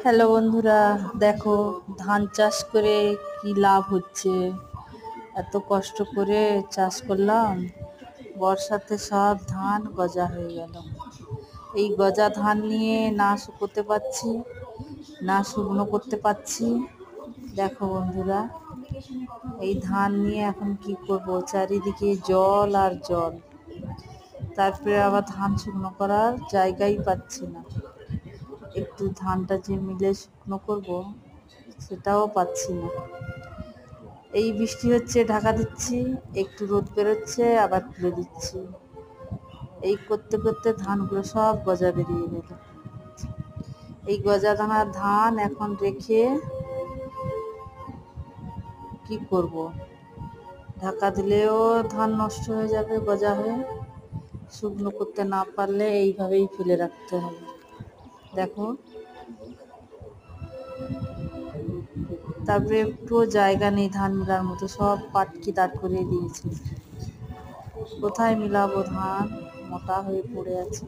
Hello বন্ধুরা, দেখো ধান চাষ করে কি লাভ হচ্ছে। এত কষ্ট করে চাষ করলাম, বর্ষাতে সব ধান গজা হয়ে গেল। এই গজা ধান নিয়ে না শুকোতে পারছি, না শুকনো করতে পারছি। দেখো বন্ধুরা, এই ধান নিয়ে এখন কি করব, চারিদিকে জল আর জল। তারপরে আবার ধান শুকনো করার জায়গাই পাচ্ছি না। একটু ধানটা যে মিলে শুকনো করব, সেটাও পাচ্ছি না। এই বৃষ্টি হচ্ছে, ঢাকা দিচ্ছি, একটু রোদ বেরোচ্ছে, আবার তুলে দিচ্ছি। এই করতে করতে ধানগুলো সব গজা বেরিয়ে গেল। এই গজা দানা ধান এখন রেখে কি করব? ঢাকা দিলেও ধান নষ্ট হয়ে যাবে গজা হয়ে। শুকনো করতে না পারলে এইভাবেই ফেলে রাখতে হবে। দেখো, তারপরে একটুও জায়গা নেই ধান মেলার মতো, সব পাটকি দাঁড় করিয়ে দিয়েছে। কোথায় মিলাবো ধান? মোটা হয়ে পড়ে আছে।